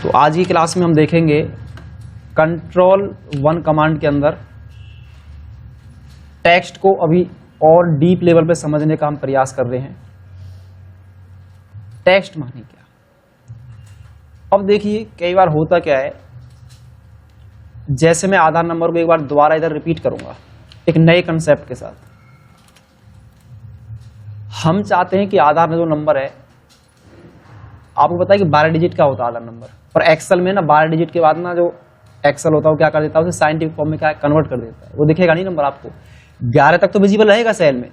तो आज की क्लास में हम देखेंगे कंट्रोल वन कमांड के अंदर टेक्स्ट को अभी और डीप लेवल पे समझने का हम प्रयास कर रहे हैं। टेक्स्ट माने क्या? अब देखिए कई बार होता क्या है, जैसे मैं आधार नंबर को एक बार दोबारा इधर रिपीट करूंगा एक नए कंसेप्ट के साथ। हम चाहते हैं कि आधार में जो नंबर है, आपको पता है कि 12 डिजिट का होता है आधार नंबर, और एक्सेल में ना 12 डिजिट के बाद ना जो एक्सेल होता है वो क्या कर देता है, उसे साइंटिफिक फॉर्म में क्या कन्वर्ट कर देता है। वो दिखेगा नहीं नंबर आपको, 11 तक तो विजिबल रहेगा सेल में।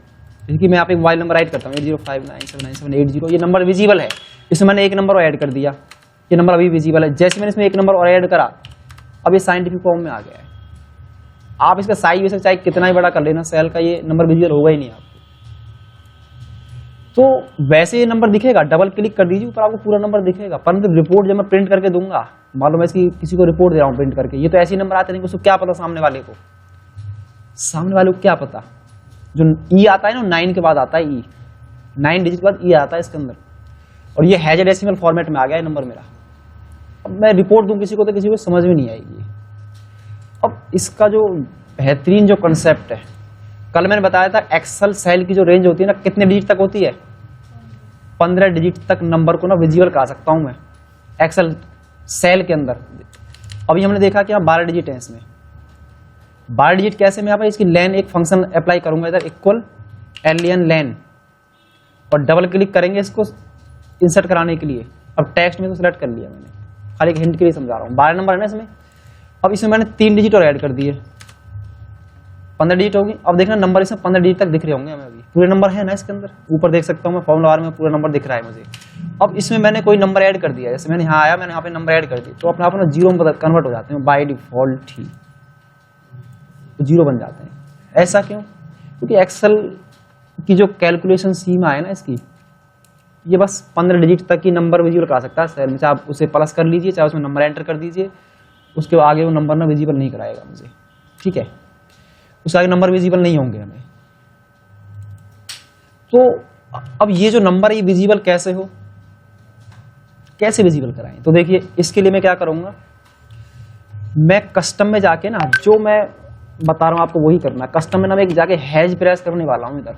क्योंकि मैं यहाँ पे मोबाइल नंबर ऐड करता हूँ 8059797880, ये नंबर विजिबल है। इसमें मैंने एक नंबर और ऐड कर दिया, ये नंबर अभी विजिबल है। जैसे मैंने इसमें एक नंबर और ऐड करा, अब ये साइंटिफिक फॉर्म में आ गया है। आप इसका साइज वैसे चाहे कितना ही बड़ा कर लेना, सेल का ये नंबर विजिबल होगा ही नहीं आपको। तो वैसे ये नंबर दिखेगा, डबल क्लिक कर दीजिए ऊपर, आपको पूरा नंबर दिखेगा। परंतु रिपोर्ट जब मैं प्रिंट करके दूंगा, मालूम है इसकी किसी को रिपोर्ट दे रहा हूँ प्रिंट करके, ये तो ऐसे ही नंबर आते नहीं, उसको क्या पता सामने वाले को क्या पता। जो ई आता है ना 9 के बाद आता है, ई 9 डिजिट के बाद ई आता है इसके अंदर, और ये हेक्साडेसिमल फॉर्मेट में आ गया है नंबर मेरा। अब मैं रिपोर्ट दूं किसी को तो किसी को समझ में नहीं आएगी। अब इसका जो बेहतरीन जो कंसेप्ट है, कल मैंने बताया था एक्सेल सेल की जो रेंज होती है ना, कितने डिजिट तक होती है? 15 डिजिट तक नंबर को ना विजिबल करा सकता हूं मैं एक्सेल सेल के अंदर। अभी हमने देखा कि 12 डिजिट है इसमें। 12 डिजिट कैसे? मैं यहाँ पर इसकी लेन एक फंक्शन अप्लाई करूंगा इधर, इक्वल एलियन लेन, और डबल क्लिक करेंगे इसको इंसर्ट कराने के लिए। अब टेक्स्ट में तो सिलेक्ट कर लिया मैंने, खाली एक हिंट के लिए समझा रहा हूँ। 12 नंबर है ना इसमें। अब इसमें मैंने 3 डिजिट और ऐड कर दिए, 15 डिजिट होगी। अब देखना नंबर इसमें 15 डिजिट तक दिख रहे होंगे हमें, अभी पूरे नंबर है ना इसके अंदर, ऊपर देख सकता हूँ मैं फॉर्मूला बार में पूरा नंबर दिख रहा है मुझे। अब इसमें मैंने कोई नंबर ऐड कर दिया, जैसे मैंने यहाँ आया, मैंने यहाँ पे नंबर ऐड कर दिया, तो अपना अपना जीरो में कन्वर्ट हो जाते हैं बाय डिफॉल्ट ही, तो जीरो बन जाते हैं। ऐसा क्यों? क्योंकि एक्सेल की जो कैलकुलेशन सीमा है ना इसकी, ये बस 15 डिजिट तक की नंबर विजिबल करा सकता है सेल में। चाहे आप उसे प्लस कर लीजिए, चाहे उसमें नंबर एंटर कर दीजिए, उसके आगे वो नंबर ना विजिबल नहीं कराएगा मुझे, ठीक है? उसके आगे नंबर विजिबल नहीं होंगे हमें। तो अब ये जो नंबर है ये विजिबल कैसे हो, कैसे विजिबल कराएं? तो देखिए इसके लिए मैं क्या करूंगा, मैं कस्टम में जाके ना, जो मैं बता रहा हूं आपको वही करना है। कस्टम में ना मैं एक जाके हैज प्रेस करने वाला हूं इधर।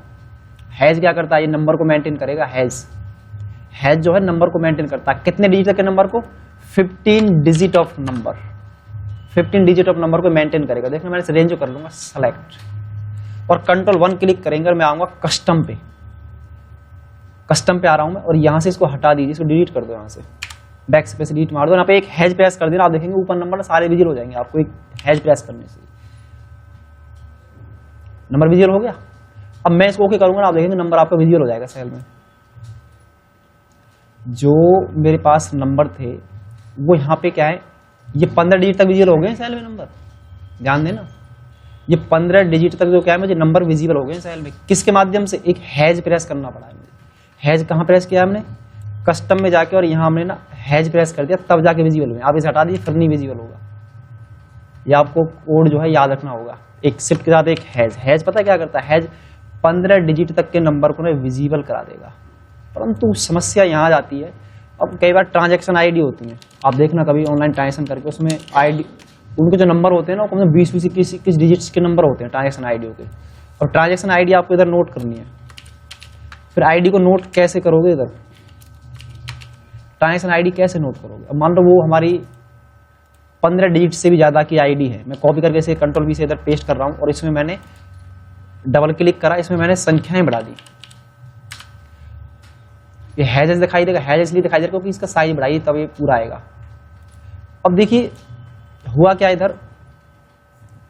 हैज क्या करता है? ये नंबर को मेंटेन करेगा। हैज जो है नंबर को मेंटेन करता है। कितने डिजिट तक के नंबर को? 15 digit of number, 15 digit of number को मेंटेन करेगा। देखना मैंने रेंज कर लूंगा सेलेक्ट, और कंट्रोल 1 क्लिक करेंगे और मैं आऊंगा कस्टम पे। कस्टम पे आ रहा हूं मैं, और यहां से इसको हटा दीजिए, इसको डिलीट कर दो। यहां से बैक स्पेस डिलीट मार दो, यहाँ पे एक हैज प्रेस कर देना। आप देखेंगे ऊपर नंबर सारे विजिबल हो जाएंगे आपको एक हैज प्रेस करने से। नंबर विजिबल हो गया। अब मैं इसको ओके करूंगा, आप देखेंगे नंबर आपका विजिबल हो जाएगा सेल में। जो मेरे पास नंबर थे वो यहाँ पे क्या है, ये 15 डिजिट तक विजिबल हो गए सेल में नंबर। ध्यान देना, ये 15 डिजिट तक जो क्या है मुझे नंबर विजिबल हो गए सेल में। किसके माध्यम से? एक हैज प्रेस करना पड़ा है मुझे। हैज कहाँ प्रेस किया हमने? कस्टम में जाके, और यहाँ हमने ना हैज प्रेस कर दिया, तब जाके विजिबल हुए। आप इसे हटा दीजिए, फिर नहीं विजिबल होगा। ये आपको कोड जो है याद रखना होगा। एक शिफ्ट के साथ एक हैज पता क्या करता है? हैज 15 डिजिट तक के नंबर को ना विजिबल करा देगा। परंतु समस्या यहाँ जाती है, अब कई बार ट्रांजैक्शन आईडी होती है, आप देखना कभी ऑनलाइन ट्रांजैक्शन करके, उसमें आईडी उनके जो नंबर होते हैं ना, वो 20 21 डिजिट्स के नंबर होते हैं ट्रांजैक्शन आईडी के। और ट्रांजैक्शन आईडी आपको इधर नोट करनी है। फिर आईडी को नोट कैसे करोगे? इधर ट्रांजैक्शन आईडी कैसे नोट करोगे? अब मान लो वो हमारी 15 डिजिट से भी ज्यादा की आईडी है। मैं कॉपी करके इसे कंट्रोल V से इधर पेस्ट कर रहा हूं, और इसमें मैंने डबल क्लिक करा, इसमें मैंने संख्याएं बढ़ा दी। ये हैज दिखाई देगा, हैज इसलिए दिखाई देगा क्योंकि इसका साइज बढ़ाइए तब ये पूरा आएगा। अब देखिए हुआ क्या इधर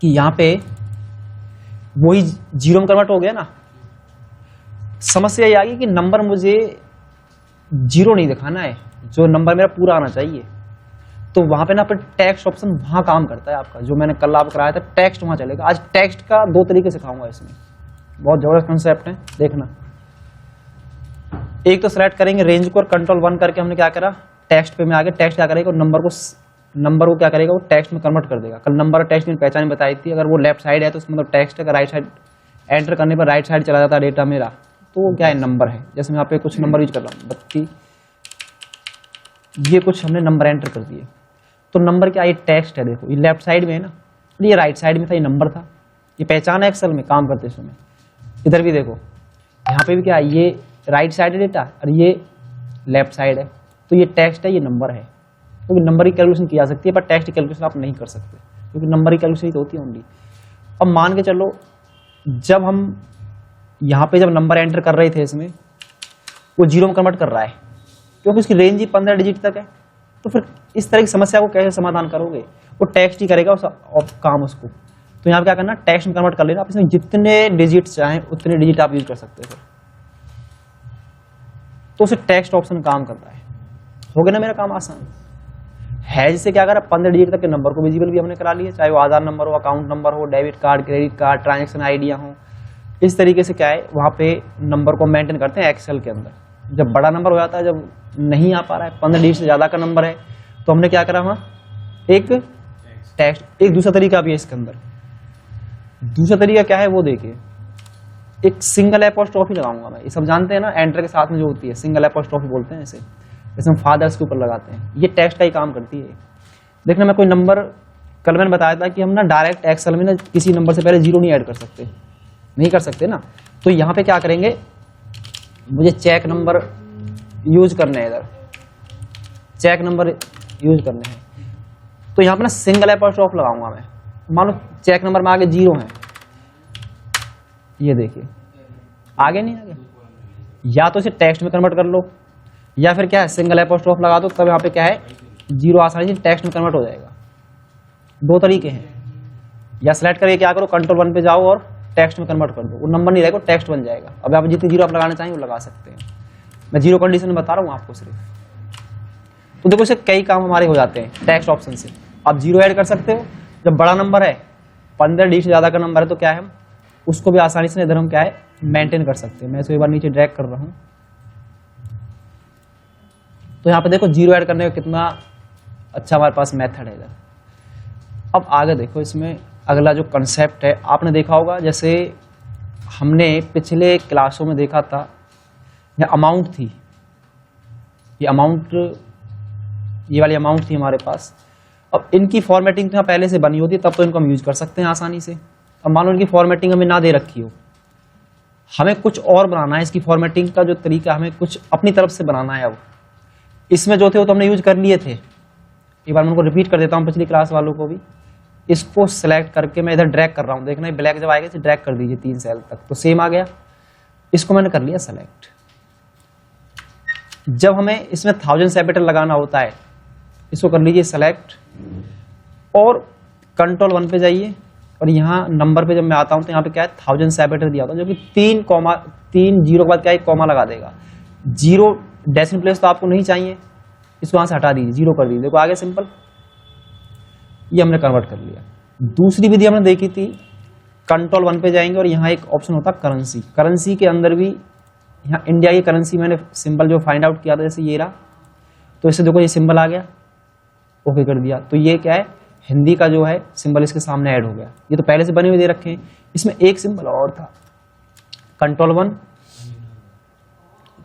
कि यहाँ पे वही जीरो में कन्वर्ट हो गया ना। समस्या ये आ गई कि नंबर मुझे जीरो नहीं दिखाना है, जो नंबर मेरा पूरा आना चाहिए। तो वहां पे ना फिर टेक्स्ट ऑप्शन वहां काम करता है आपका, जो मैंने कल आपको कराया था, टेक्स्ट वहां चलेगा। आज टेक्स्ट का 2 तरीके सिखाऊंगा, इसमें बहुत जबरदस्त कंसेप्ट है, देखना। एक तो सेलेक्ट करेंगे रेंज को, और कंट्रोल 1 करके हमने क्या करा, टेक्स्ट पे में आगे टेक्स्ट क्या करेगा, और नंबर को क्या करेगा, वो टेक्स्ट में कन्वर्ट कर देगा। कल नंबर और टेक्स्ट में पहचान बताई थी, अगर वो लेफ्ट साइड है तो उसमें मतलब टेक्स्ट है, अगर राइट साइड एंटर करने पर राइट साइड चला जाता है डेटा मेरा, तो वो क्या है, नंबर है। जैसे मैं यहाँ पे कुछ नंबर यूज कर रहा हूँ, ये कुछ हमने नंबर एंटर कर दिए। तो नंबर क्या, ये टेक्स्ट है, देखो ये लेफ्ट साइड में है ना, ये राइट साइड में था, ये नंबर था, ये पहचान है एक्सेल में काम करते समय। इधर भी देखो, यहाँ पे भी क्या है, ये राइट साइड है डेटा और ये लेफ्ट साइड है, तो ये टेक्स्ट है, ये नंबर है। क्योंकि नंबर की कैलकुलेशन की जा सकती है, पर टेक्स्ट की कैलकुलेशन आप नहीं कर सकते, क्योंकि नंबर की कैलकुलेशन ही तो होती है ओनली। अब मान के चलो, जब हम यहाँ पे जब नंबर एंटर कर रहे थे इसमें, वो जीरो में कन्वर्ट कर रहा है, क्योंकि उसकी रेंज ही 15 डिजिट तक है। तो फिर इस तरह की समस्या को कैसे समाधान करोगे? वो टेक्स्ट ही करेगा उस काम उसको। तो यहाँ पे क्या करना, टेक्स्ट में कन्वर्ट कर लेना। आप इसमें जितने डिजिट चाहें उतने डिजिट आप यूज कर सकते हो। तो उसे टेक्स्ट ऑप्शन काम करता है। हो गया ना मेरा काम आसान है। जिससे क्या करा, 15 डिजिट तक के नंबर को विजिबल भी हमने करा लिया, चाहे वो आधार नंबर हो, अकाउंट नंबर हो, debit card, credit card, transaction idea हो। इस तरीके से क्या है, वहां पे नंबर को मेंटेन करते हैं एक्सेल के अंदर। जब बड़ा नंबर हो जाता है, जब नहीं आ पा रहा है, 15 डिजिट से ज्यादा का नंबर है, तो हमने क्या करा, वहां एक टेक्स्ट। एक दूसरा तरीका भी है इसके अंदर। दूसरा तरीका क्या है वो देखिए, एक सिंगल एपोस्ट्रोफी लगाऊंगा मैं। ये सब जानते हैं ना, एंटर के साथ में जो होती है सिंगल एपोस्ट्रोफी बोलते हैं इसे, जैसे हम फादर्स के ऊपर लगाते हैं। ये टेक्स्ट का ही काम करती है। देखना, मैं कोई नंबर, कल मैंने बताया था कि हम ना डायरेक्ट एक्सेल में ना किसी नंबर से पहले जीरो नहीं ऐड कर सकते, नहीं कर सकते ना। तो यहाँ पे क्या करेंगे, मुझे चेक नंबर यूज करने हैं, इधर चेक नंबर यूज करने हैं। तो यहाँ पे ना सिंगल एपोस्ट्रोफ लगाऊंगा मैं। मान लो चेक नंबर में आगे जीरो है, ये देखिए आगे नहीं आगे। या तो इसे टेक्स्ट में कन्वर्ट कर लो, या फिर क्या है, सिंगल एपोस्ट्रोफ लगा दो, तब यहाँ पे क्या है, जीरो आसानी से टेक्स्ट में कन्वर्ट हो जाएगा। दो तरीके हैं। या सिलेक्ट करके क्या करो, कंट्रोल 1 पे जाओ और टेक्स्ट में कन्वर्ट कर दो, वो नंबर नहीं रहेगा, टेक्स्ट बन जाएगा। अब आप जितनी जीरो आप लगाना चाहें वो लगा सकते हैं। मैं जीरो कंडीशन बता रहा हूँ आपको सिर्फ। तो देखो, इससे कई काम हमारे हो जाते हैं टेक्स्ट ऑप्शन से। आप जीरो ऐड कर सकते हो। जब बड़ा नंबर है, 15 डिजिट से ज्यादा का नंबर है, तो क्या है, हम उसको भी आसानी से इधर हम क्या है मेंटेन कर सकते हैं। मैं इसको एक बार नीचे ड्रैग कर रहा हूं, तो यहाँ पे देखो जीरो ऐड करने का कितना अच्छा हमारे पास मेथड है इधर। अब आगे देखो, इसमें अगला जो कंसेप्ट है, आपने देखा होगा, जैसे हमने पिछले क्लासों में देखा था, ये अमाउंट थी, ये अमाउंट, ये वाली अमाउंट थी हमारे पास। अब इनकी फॉर्मेटिंग तो पहले से बनी होती है, तब तो इनको हम यूज कर सकते हैं आसानी से। अब मान लो इनकी फॉर्मेटिंग हमें ना दे रखी हो, हमें कुछ और बनाना है, इसकी फॉर्मेटिंग का जो तरीका हमें कुछ अपनी तरफ से बनाना है। अब इसमें जो थे वो तो हमने यूज कर लिए थे, एक बार मैं उनको रिपीट कर देता हूँ पिछली क्लास वालों को भी। इसको सिलेक्ट करके मैं इधर ड्रैग कर रहा हूँ, देखना ब्लैक जब आएगा इसे ड्रैग कर दीजिए 3 सेल तक, तो सेम आ गया। इसको मैंने कर लिया सेलेक्ट। जब हमें इसमें 1000 कैपिटल लगाना होता है, इसको कर लीजिए सेलेक्ट और कंट्रोल 1 पे जाइए, और यहाँ नंबर पे जब मैं आता हूँ तो यहाँ पे क्या है 1000 कैपिटल दिया होता है, जो कि 3 जीरो के बाद क्या है कॉमा लगा देगा। जीरो डेसिमल प्लेस तो आपको नहीं चाहिए, इसको यहाँ से हटा दीजिए, जीरो कर दीजिए। देखो आगे सिंपल, ये हमने कन्वर्ट कर लिया। दूसरी विधि हमने देखी थी, कंट्रोल 1 पे जाएंगे और यहाँ एक ऑप्शन होता है करेंसी। करेंसी के अंदर भी यहाँ इंडिया की करेंसी मैंने सिंबल जो फाइंड आउट किया था, जैसे ये रहा, तो इससे देखो ये सिंबल आ गया, ओके कर दिया। तो ये क्या है, हिंदी का जो है सिंबल इसके सामने ऐड हो गया। ये तो पहले से बने हुए दे रखे हैं। इसमें एक सिंबल और था, कंट्रोल 1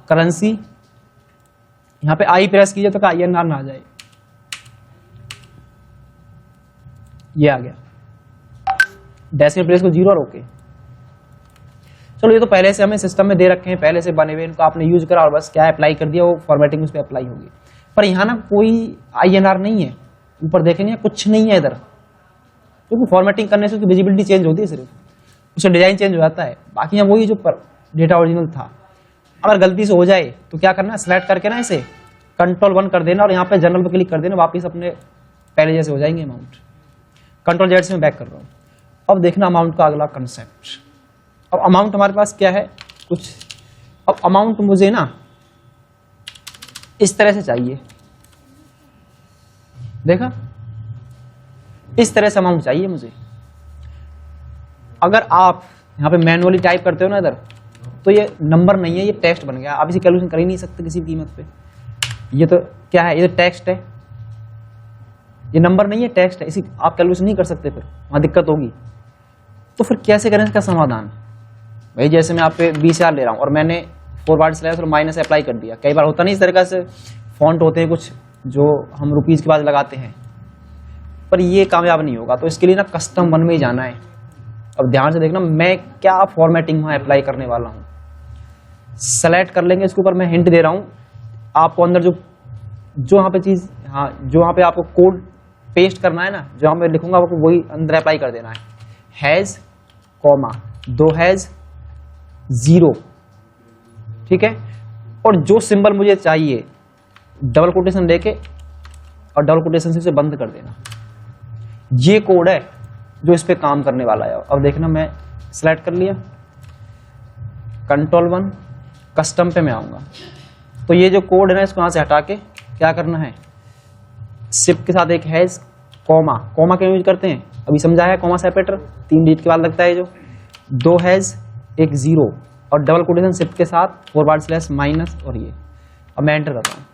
करेंसी, यहाँ पे आई प्रेस कीजिए तो क्या INR ना आ जाए, ये आ गया। डेसिमल प्लेस को जीरो और ओके। चलो ये तो पहले से हमें सिस्टम में दे रखे हैं, पहले से बने हुए, इनको आपने यूज करा और बस क्या अप्लाई कर दिया, वो फॉर्मेटिंग उस पर अप्लाई होगी। पर यहाँ ना कोई INR नहीं है, ऊपर देखेंगे कुछ नहीं है इधर, क्योंकि फॉर्मेटिंग करने से उसकी विजिबिलिटी चेंज होती है, सिर्फ उसका डिजाइन चेंज हो जाता है। बाकी यहाँ वही जो डेटा ओरिजिनल था। अगर गलती से हो जाए तो क्या करना, सिलेक्ट करके ना इसे कंट्रोल 1 कर देना और यहाँ पे जनरल पे क्लिक कर देना, वापिस अपने पहले जैसे हो जाएंगे अमाउंट। कंट्रोल Z से मैं बैक कर रहा हूँ। अब देखना अमाउंट का अगला कंसेप्ट। अब अमाउंट हमारे पास क्या है कुछ, अब अमाउंट मुझे ना इस तरह से चाहिए, देखा, इस तरह से अमाउंट चाहिए मुझे। अगर आप यहाँ पे मैनुअली टाइप करते हो ना इधर, तो ये नंबर नहीं है, ये टेक्स्ट बन गया। आप इसे कैलकुलेशन कर ही नहीं सकते किसी कीमत पे। ये तो क्या है, ये तो टेक्स्ट है, ये नंबर नहीं है, टेक्स्ट है। इसी आप कैलकुलेशन नहीं कर सकते, फिर वहां दिक्कत होगी। तो फिर कैसे करें इसका समाधान? भाई जैसे मैं आप पे 20,000 ले रहा हूँ और मैंने फॉरवर्ड स्लैश और माइनस अप्लाई कर दिया। कई बार होता नहीं इस तरीके से, फॉन्ट होते हैं कुछ जो हम रुपीज़ के बाद लगाते हैं, पर ये कामयाब नहीं होगा। तो इसके लिए ना कस्टम 1 में ही जाना है। अब ध्यान से देखना मैं क्या फॉर्मेटिंग वहाँ अप्लाई करने वाला हूँ। सेलेक्ट कर लेंगे, इसके ऊपर मैं हिंट दे रहा हूँ आपको, अंदर जो यहाँ पे चीज़, हाँ जो यहाँ पे आपको कोड पेस्ट करना है ना, जो यहाँ पे लिखूंगा आपको वही अंदर अप्लाई कर देना है। हैज़ कॉमा 2 हैज़ 0, ठीक है। और जो सिंबल मुझे चाहिए डबल कोटेशन लेके और डबल कोटेशन से उसे बंद कर देना। ये कोड है जो इस पे काम करने वाला है। अब देखना मैं सेलेक्ट कर लिया, कंट्रोल 1 कस्टम पे मैं आऊंगा। तो ये जो कोड है ना इसको यहाँ से हटा के क्या करना है, शिफ्ट के साथ एक हैज कॉमा, कॉमा क्यों यूज करते हैं अभी समझाया है, कॉमा सेपरेटर 3 डिजिट के बाद लगता है जो, 2 हैज एक 0 और डबल कोटेशन शिफ्ट के साथ // और ये। अब मैं एंटर करता हूँ।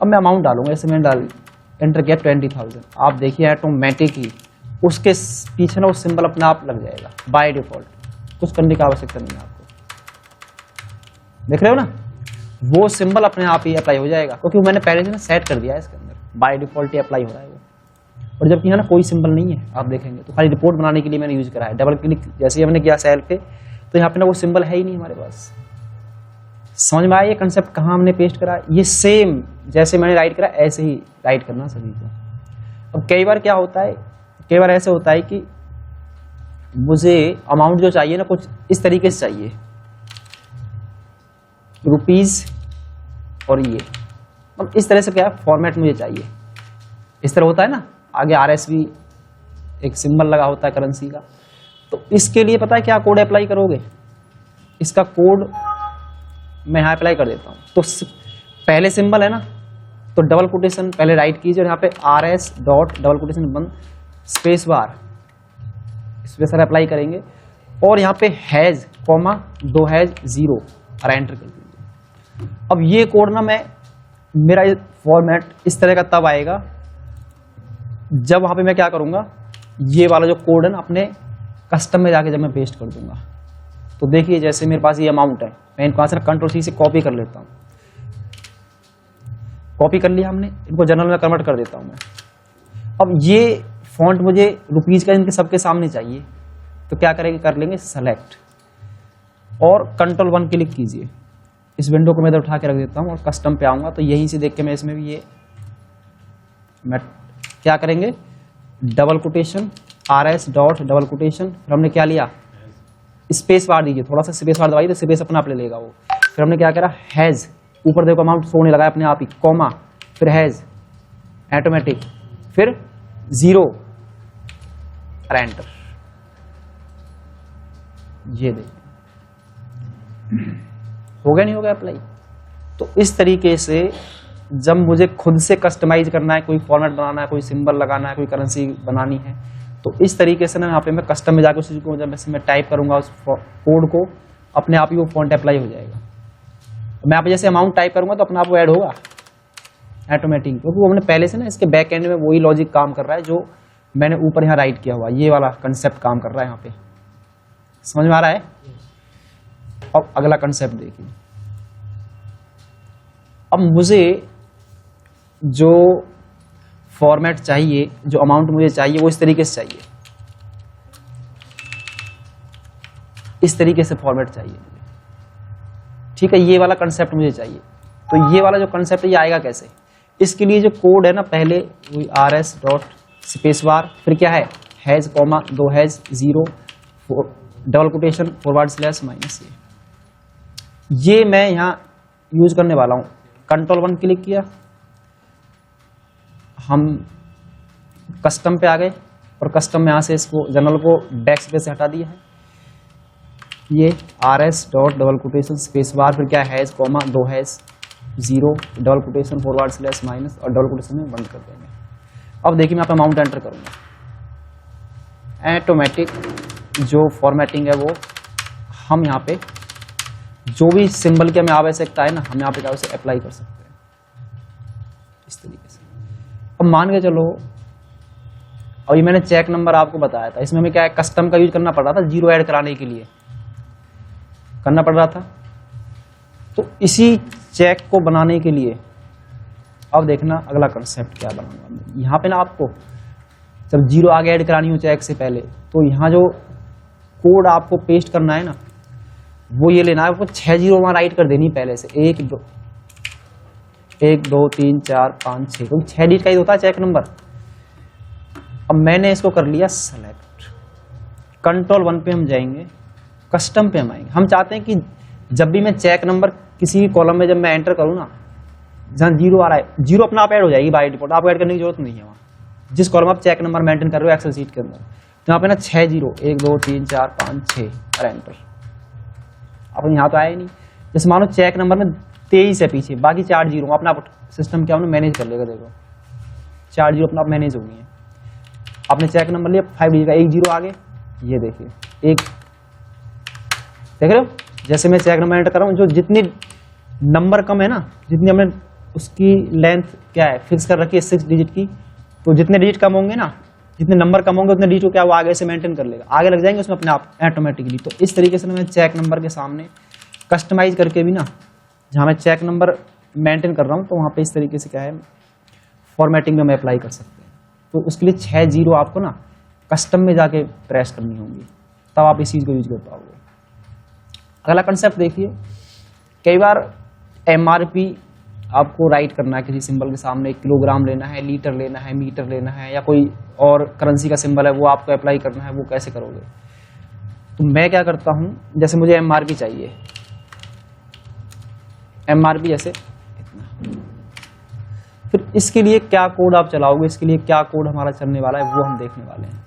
अब मैं अमाउंट डालूंगा, जैसे मैंने डाल एंटर किया 20,000। आप देखिए ऑटोमेटिक ही उसके पीछे ना वो सिंबल अपने आप लग जाएगा बाय डिफॉल्ट, कुछ करने की आवश्यकता नहीं है आपको। देख रहे हो ना, वो सिंबल अपने आप ही अप्लाई हो जाएगा क्योंकि मैंने पहले से ना सेट कर दिया है इसके अंदर, बाय डिफॉल्ट ही अप्लाई हो रहा है वो। और जबकि यहाँ ना कोई सिंबल नहीं है, आप देखेंगे तो खाली रिपोर्ट बनाने के लिए मैंने यूज करा है। डबल क्लिक जैसे ही हमने किया सेल पे तो यहाँ पे ना वो सिंबल है ही नहीं हमारे पास। समझ में आया ये कंसेप्ट कहाँ हमने पेस्ट करा। ये सेम जैसे मैंने राइट करा ऐसे ही राइट करना सभी को। अब कई बार क्या होता है, कई बार ऐसे होता है कि मुझे अमाउंट जो चाहिए ना कुछ इस तरीके से चाहिए, रुपीज और ये, अब इस तरह से क्या फॉर्मेट मुझे चाहिए, इस तरह होता है ना, आगे RSV एक सिंबल लगा होता है करेंसी का। तो इसके लिए पता है क्या कोड अप्लाई करोगे, इसका कोड मैं यहाँ अप्लाई कर देता हूँ। तो पहले सिंबल है ना, तो डबल कोटेशन पहले राइट कीजिए और यहाँ पे RS डॉट डबल कोटेशन बंद स्पेस बार इस पे सर अप्लाई करेंगे और यहाँ पे हैज कॉमा 2 हैज 0 और एंटर कर दीजिए। अब ये कोड ना मेरा फॉर्मेट इस तरह का तब आएगा जब वहां पे मैं क्या करूंगा, ये वाला जो कोड है ना अपने कस्टम में जाके जब मैं पेस्ट कर दूंगा। तो देखिए जैसे मेरे पास ये अमाउंट है, मैं इनको यहाँ से कंट्रोल C से कॉपी कर लेता हूँ। कॉपी कर लिया हमने, इनको जनरल में कन्वर्ट कर देता हूँ मैं। अब ये फॉन्ट मुझे रुपीज का इनके सबके सामने चाहिए, तो क्या करेंगे, कर लेंगे सेलेक्ट और कंट्रोल 1 क्लिक कीजिए। इस विंडो को मैं इधर उठा के रख देता हूँ और कस्टम पे आऊंगा। तो यहीं से देख के मैं इसमें भी ये मैं क्या करेंगे, double quotation RS dot double quotation, फिर हमने क्या लिया, स्पेस बार दीजिए, थोड़ा सा स्पेस बार दबाइए तो स्पेस अपना आप ले लेगा वो। फिर हमने क्या करा, हैज, ऊपर देखो अमाउंट सोने लगा अपने आप ही, कॉमा, फिर हैज ऑटोमेटिक, फिर 0 और एंटर। ये देखिए हो गया नहीं हो गया अप्लाई। तो इस तरीके से जब मुझे खुद से कस्टमाइज करना है, कोई फॉर्मेट बनाना है, कोई सिंबल लगाना है, कोई करेंसी बनानी है, तो इस तरीके से ना यहाँ पे मैं कस्टम में जाकर उस चीज को जब मैं टाइप करूंगा उस कोड को, अपने आप ही वो फॉन्ट अप्लाई हो जाएगा। मैं यहाँ पे जैसे अमाउंट टाइप करूंगा तो अपने आप वो ऐड होगा ऑटोमेटिक, क्योंकि वो हमने पहले से ना इसके बैक एंड में वही लॉजिक काम कर रहा है जो मैंने ऊपर यहाँ राइट किया हुआ, ये वाला कंसेप्ट काम कर रहा है यहाँ पे। समझ में आ रहा है। अब अगला कंसेप्ट देखिए, अब मुझे जो फॉर्मेट चाहिए, जो अमाउंट मुझे चाहिए वो इस तरीके से चाहिए, इस तरीके से फॉर्मेट चाहिए मुझे, ठीक है। ये वाला कंसेप्ट मुझे चाहिए। तो ये वाला जो कंसेप्ट है ये आएगा कैसे, इसके लिए जो कोड है ना, पहले वही RS डॉट स्पेस बार, फिर क्या है, has comma 2 has 0 double quotation // ये मैं यहाँ यूज करने वाला हूँ। कंट्रोल 1 क्लिक किया, हम कस्टम पे आ गए और कस्टम में यहाँ से इसको जनरल को डेस्क पे से हटा दिया है। ये RS dot double quotation space bar, फिर क्या has comma 2 has 0 double quotation // और डबल कोटेशन में बंद कर देंगे। अब देखिए मैं यहाँ पे अमाउंट एंटर करूंगा, ऑटोमेटिक जो फॉर्मेटिंग है वो हम यहाँ पे जो भी सिंबल की हमें आवश्यकता है ना, हम यहाँ पे क्या उसे अप्लाई कर सकते हैं इस तरीके से। अब मान के चलो, और ये मैंने चेक नंबर आपको बताया था, इसमें हमें क्या है, कस्टम का यूज करना पड़ रहा था, 0 ऐड कराने के लिए करना पड़ रहा था। तो इसी चेक को बनाने के लिए अब देखना अगला कंसेप्ट क्या बनाऊंगा। यहाँ पे ना आपको जब जीरो आगे ऐड करानी हो चेक से पहले, तो यहाँ जो कोड आपको पेस्ट करना है ना, वो ये लेना है, आपको 6 जीरो वहां राइट कर देनी पहले से। 1 2 3 4 5 6, क्योंकि 6 डिजिट का ही होता है चेक नंबर। अब मैंने इसको कर लिया सेलेक्ट, कंट्रोल 1 पे हम जाएंगे, कस्टम पे हम आएंगे। हम चाहते हैं कि जब भी मैं चेक नंबर किसी भी कॉलम में जब मैं एंटर करूँ ना, जहाँ जीरो आ रहा है, जीरो अपना आप ऐड हो जाएगी बाय डिफॉल्ट, आपको ऐड करने की जरूरत नहीं है। वहाँ जिस कॉलम आप चेक नंबर मेंटेन कर रहे हो एक्सेल शीट के अंदर, तो यहाँ पे ना 6 जीरो 1 2 3 4 5 6 और एंटर। अब यहाँ तो आया ही नहीं। जैसे मानो चेक नंबर में 23 है पीछे, बाकी 4 जीरो अपना सिस्टम क्या मैनेज कर लेगा। देखो 4 जीरो अपना आप मैनेज होंगे। आपने चेक नंबर लिया 5 डिजिट का, 1 जीरो आगे, ये देखिए 1, देख रहे हो। जैसे मैं चेक नंबर एंटर कर रहा हूँ, जो जितनी नंबर कम है ना, जितनी हमने उसकी लेंथ क्या है फिक्स कर रखी है 6 डिजिट की, तो जितने डिजिट कम होंगे ना, जितने नंबर कम होंगे उतने डिजिट को क्या वो आगे से मेंटेन कर लेगा, आगे लग जाएंगे उसमें अपने आप ऑटोमेटिकली। तो इस तरीके से मैं चेक नंबर के सामने कस्टमाइज करके भी ना, जहाँ मैं चेक नंबर मेंटेन कर रहा हूँ, तो वहाँ पे इस तरीके से क्या है फॉर्मेटिंग में हम अप्लाई कर सकते हैं। तो उसके लिए 6 जीरो आपको ना कस्टम में जाके प्रेस करनी होंगी, तब आप इस चीज़ को यूज कर पाओगे। अगला कंसेप्ट देखिए, कई बार MRP आपको राइट करना है किसी सिंबल के सामने, किलोग्राम लेना है, लीटर लेना है, मीटर लेना है, या कोई और करेंसी का सिंबल है वो आपको अप्लाई करना है, वो कैसे करोगे। तो मैं क्या करता हूं, जैसे मुझे MRP चाहिए, MRP जैसे इतना, फिर इसके लिए क्या कोड आप चलाओगे, इसके लिए क्या कोड हमारा चलने वाला है वो हम देखने वाले हैं।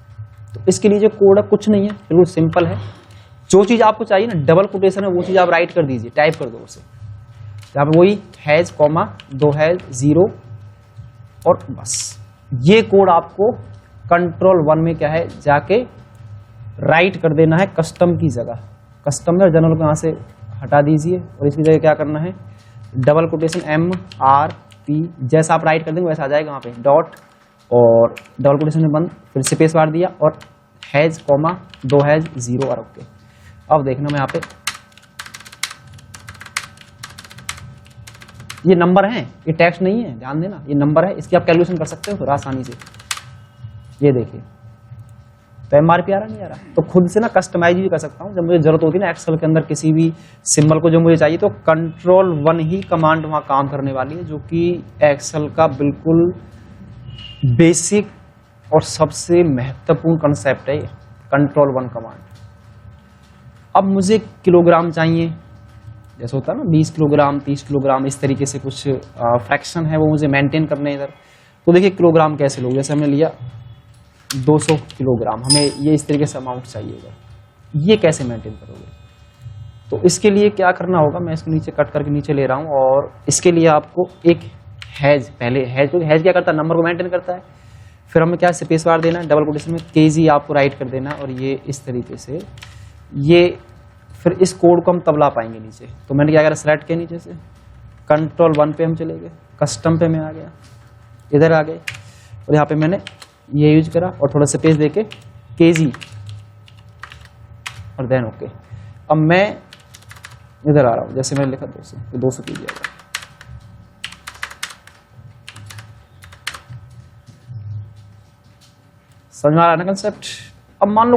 तो इसके लिए जो कोड है कुछ नहीं है, बिल्कुल सिंपल है। जो चीज आपको चाहिए ना डबल कोटेशन है, वो चीज आप राइट कर दीजिए, टाइप कर दो उसे। यहाँ पे वही हैज कॉमा 2 हैज 0 और बस। ये कोड आपको कंट्रोल 1 में क्या है जाके राइट कर देना है कस्टम की जगह। कस्टम में जनरल को यहाँ से हटा दीजिए और इसकी जगह क्या करना है डबल कोटेशन MRP, जैसा आप राइट कर देंगे वैसा आ जाएगा। वहाँ पे डॉट और डबल कोटेशन में बंद, फिर स्पेस बार दिया और हैज कॉमा 2 हैज 0 और ओके। अब देखना मैं यहाँ पे ये नंबर है, ये टेक्स्ट नहीं है, ध्यान देना ये नंबर है, इसकी आप कैलकुलेशन कर सकते हो थोड़ा आसानी से। ये देखिए तो MRP आ रहा नहीं आ रहा, तो खुद से ना कस्टमाइज भी कर सकता हूँ। जब मुझे जरूरत होती है ना एक्सेल के अंदर किसी भी सिंबल को जो मुझे चाहिए, तो कंट्रोल 1 ही कमांड वहाँ काम करने वाली है, जो कि एक्सेल का बिल्कुल बेसिक और सबसे महत्वपूर्ण कंसेप्ट है कंट्रोल 1 कमांड। अब मुझे किलोग्राम चाहिए, जैसे होता है ना 20 किलोग्राम 30 किलोग्राम, इस तरीके से कुछ फ्रैक्शन है वो मुझे मेंटेन करने इधर। तो देखिए किलोग्राम कैसे लोगे, जैसे हमने लिया 200 किलोग्राम, हमें ये इस तरीके से अमाउंट चाहिएगा, ये कैसे मेंटेन करोगे। तो इसके लिए क्या करना होगा, मैं इसको नीचे कट करके नीचे ले रहा हूँ, और इसके लिए आपको एक हैज, पहले हैज, क्योंकि हैज क्या करता है नंबर को मेंटेन करता है। फिर हमें क्या स्पेस बार देना है, डबल कोटेशन में KG आपको राइट कर देना, और ये इस तरीके से ये फिर इस कोड को हम तब ला पाएंगे नीचे। तो मैंने क्या करा सेलेक्ट किया नीचे से, कंट्रोल 1 पे हम चले गए, कस्टम पे मैं आ गया, इधर आ गए और यहाँ पे मैंने ये यूज करा और थोड़ा स्पेस देके KG और देन ओके। अब मैं इधर आ रहा हूँ, जैसे मैंने लिखा 200 तो 200 KG आ गया। समझ में आ रहा है ना कंसेप्ट। अब मान लो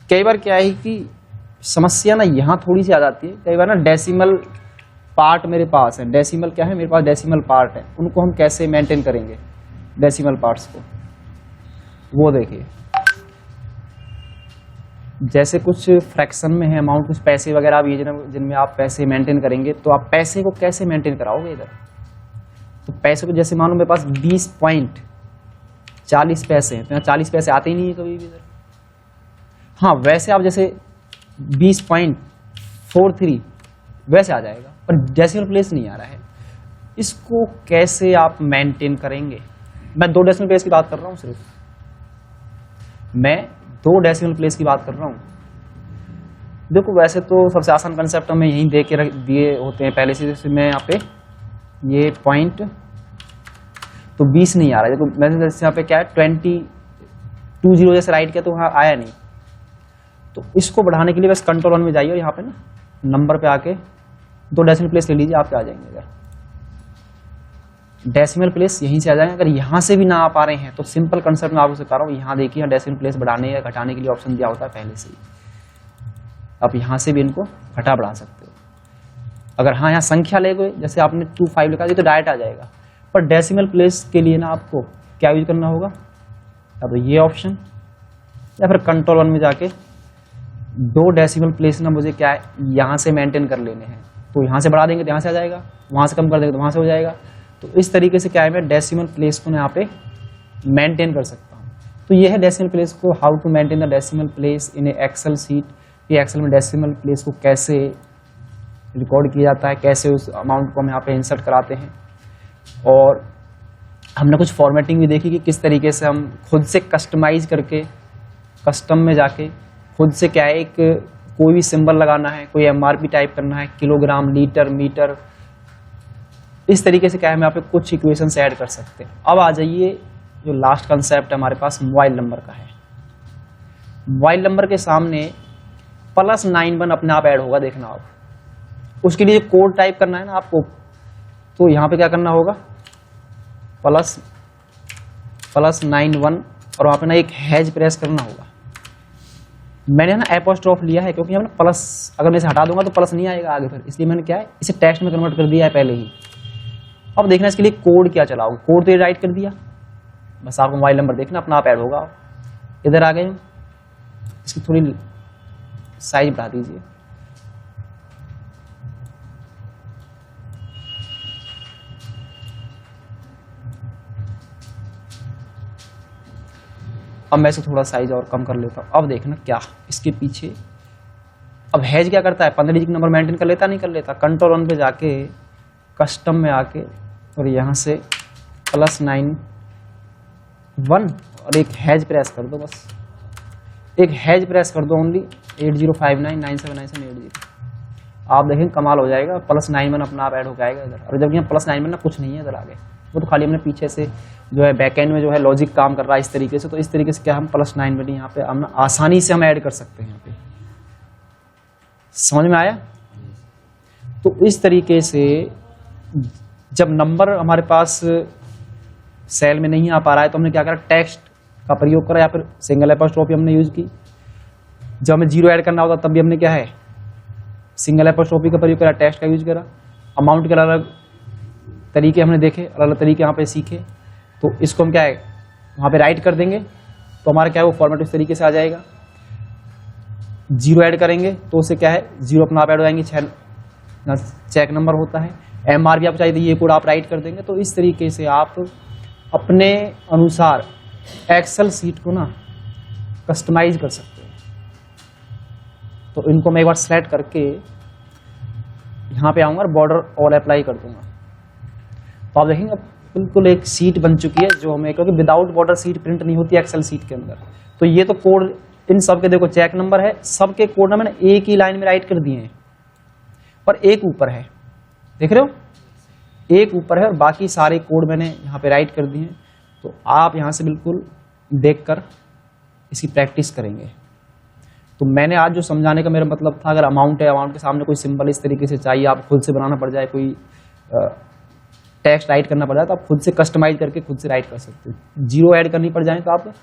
कई बार क्या है कि समस्या ना यहाँ थोड़ी सी आ जाती है, कई बार ना डेसिमल पार्ट मेरे पास है, डेसिमल क्या है मेरे पास डेसिमल पार्ट है, उनको हम कैसे मेंटेन करेंगे डेसिमल पार्ट्स को, वो देखिए। जैसे कुछ फ्रैक्शन में है अमाउंट, कुछ पैसे वगैरह भी जिनमें आप पैसे मेंटेन करेंगे, तो आप पैसे को कैसे मेंटेन कराओगे इधर। तो पैसे को जैसे मान लो मेरे पास 20.40 पैसे हैं, तो यहाँ 40 पैसे आते ही नहीं है कभी भी इधर। हाँ वैसे आप जैसे 20.43 वैसे आ जाएगा, पर डेसिमल प्लेस नहीं आ रहा है। इसको कैसे आप मेंटेन करेंगे, मैं 2 डेसिमल प्लेस की बात कर रहा हूँ, सिर्फ मैं 2 डेसिमल प्लेस की बात कर रहा हूँ। देखो वैसे तो सबसे आसान कंसेप्ट हमें यहीं दे के रख दिए होते हैं पहले से, जैसे मैं यहाँ पे ये पॉइंट तो 20 नहीं आ रहा है, देखो मैंने जैसे यहाँ पे क्या है 20 जैसे राइट किया तो वहाँ आया नहीं। तो इसको बढ़ाने के लिए बस कंट्रोल 1 में जाइए और यहाँ पे ना नंबर पे आके 2 डेसिमल प्लेस ले लीजिए, आपके आ जाएंगे। अगर डेसिमल प्लेस यहीं से आ जाएंगे, अगर यहाँ से भी ना आ पा रहे हैं तो सिंपल कंसेप्ट में आपको सिखा रहा हूँ। यहाँ देखिए, डेसिमल प्लेस बढ़ाने या घटाने के लिए ऑप्शन दिया होता है पहले से ही। आप यहाँ से भी इनको घटा बढ़ा सकते हो। अगर हाँ यहाँ संख्या ले गए, जैसे आपने 25 लिखा तो डायरेक्ट आ जाएगा, पर डेसिमल प्लेस के लिए ना आपको क्या यूज करना होगा, या तो ये ऑप्शन या फिर कंट्रोल 1 में जाके 2 डेसिमल प्लेस ना मुझे क्या है यहाँ से मेंटेन कर लेने हैं। तो यहाँ से बढ़ा देंगे तो यहाँ से आ जाएगा, वहाँ से कम कर देंगे तो वहाँ से हो जाएगा। तो इस तरीके से क्या है, मैं डेसिमल प्लेस को ना यहाँ पे मेंटेन कर सकता हूँ। तो ये है डेसिमल प्लेस को, how to maintain the decimal place in a Excel sheet. ये एक्सेल में डेसिमल प्लेस को कैसे रिकॉर्ड किया जाता है, कैसे उस अमाउंट को हम यहाँ पे इंसर्ट कराते हैं। और हमने कुछ फॉर्मेटिंग भी देखी कि किस तरीके से हम खुद से कस्टमाइज करके, कस्टम में जाके खुद से क्या है, एक कोई भी सिंबल लगाना है, कोई एमआरपी टाइप करना है, किलोग्राम, लीटर, मीटर, इस तरीके से क्या है हम यहाँ पे कुछ इक्वेशंस ऐड कर सकते हैं। अब आ जाइए, जो लास्ट कंसेप्ट है हमारे पास मोबाइल नंबर का है। मोबाइल नंबर के सामने +91 अपने आप ऐड होगा, देखना आप। उसके लिए कोड टाइप करना है ना आपको, तो यहाँ पे क्या करना होगा, +91 और वहाँ पे ना एक हैज प्रेस करना होगा। मैंने ना एपोस्ट्रोफ लिया है क्योंकि हमने प्लस, अगर मैं इसे हटा दूंगा तो प्लस नहीं आएगा आगे फिर, इसलिए मैंने क्या है इसे टेक्स्ट में कन्वर्ट कर दिया है पहले ही। अब देखना इसके लिए कोड क्या चलाओ, कोड तो ये राइट कर दिया, बस आपको मोबाइल नंबर देखना अपना आप ऐड होगा। इधर आ गए, इसकी थोड़ी साइज बढ़ा दीजिए। अब मैं इसे थोड़ा साइज और कम कर लेता हूँ। अब देखना क्या इसके पीछे, अब हैज क्या करता है, 15 डिजिट नंबर मेंटेन कर लेता नहीं कर लेता। कंट्रोल 1 पे जाके कस्टम में आके और यहाँ से +91 और एक हैज प्रेस कर दो, बस एक हैज प्रेस कर दो ओनली। 8059979780 आप देखें कमाल हो जाएगा। +91 अपना आप ऐड हो जाएगा इधर। और जब यहाँ +91 ना कुछ नहीं है इधर आगे, वो तो खाली हमने पीछे से जो है बैकएंड में जो है लॉजिक काम कर रहा है इस तरीके से। तो इस तरीके से क्या हम +91 यहाँ पे हम आसानी से हम ऐड कर सकते हैं। यहाँ पे समझ में आया? तो इस तरीके से जब नंबर हमारे पास सेल में नहीं आ पा रहा है तो हमने क्या करा, टेक्स्ट का प्रयोग करा या फिर सिंगल एपोस्ट्रोफी हमने यूज की। जब हमें 0 ऐड करना होगा तब भी हमने क्या है सिंगल एपोस्ट्रोफी का प्रयोग करा, टेक्स्ट का यूज करा। अमाउंट के अलग अलग तरीके हमने देखे, अलग अलग तरीके यहाँ पे सीखे। तो इसको हम क्या है वहाँ पे राइट कर देंगे तो हमारा क्या है वो फॉर्मेट इस तरीके से आ जाएगा। 0 ऐड करेंगे तो उससे क्या है 0 अपना आप ऐड हो जाएंगे, 6 चेक नंबर होता है। एमआर भी आप चाहिए ये कोड आप राइट कर देंगे। तो इस तरीके से आप अपने अनुसार एक्सेल सीट को ना कस्टमाइज कर सकते हैं। तो इनको मैं एक बार सेलेक्ट करके यहाँ पे आऊँगा और बॉर्डर ऑल अप्लाई कर दूंगा। तो आप देखेंगे बिल्कुल एक सीट बन चुकी है जो हमें, क्योंकि विदाउट बॉर्डर सीट प्रिंट नहीं होती एक्सेल सीट के अंदर। तो ये तो कोड इन सब के देखो चेक नंबर है, सबके कोड ना मैंने एक ही लाइन में राइट कर दिए हैं, पर एक ऊपर है, देख रहे हो एक ऊपर है और बाकी सारे कोड मैंने यहाँ पे राइट कर दिए हैं। तो आप यहाँ से बिल्कुल देखकर इसकी प्रैक्टिस करेंगे। तो मैंने आज जो समझाने का मेरा मतलब था, अगर अमाउंट है, अमाउंट के सामने कोई सिंबल इस तरीके से चाहिए, आप खुद से बनाना पड़ जाए, कोई टेक्स्ट राइट करना पड़ जाए तो आप खुद से कस्टमाइज करके खुद से राइट कर सकते हो। 0 ऐड करनी पड़ जाए तो आप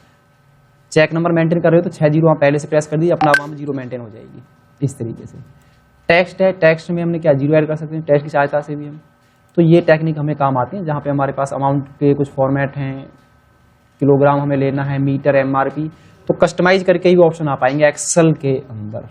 चेक नंबर मेंटेन कर रहे हो तो 6 0 वहाँ पहले से प्रेस कर दीजिए, अपना वहाँ में 0 मेंटेन हो जाएगी। इस तरीके से टेक्स्ट है, टेक्स्ट में हमने क्या 0 ऐड कर सकते हैं टेक्स्ट की सहायता से भी हम। तो ये टेक्निक हमें काम आती है जहाँ पे हमारे पास अमाउंट के कुछ फॉर्मेट हैं, किलोग्राम हमें लेना है, मीटर, एमआरपी, तो कस्टमाइज करके ही ऑप्शन आ पाएंगे एक्सेल के अंदर।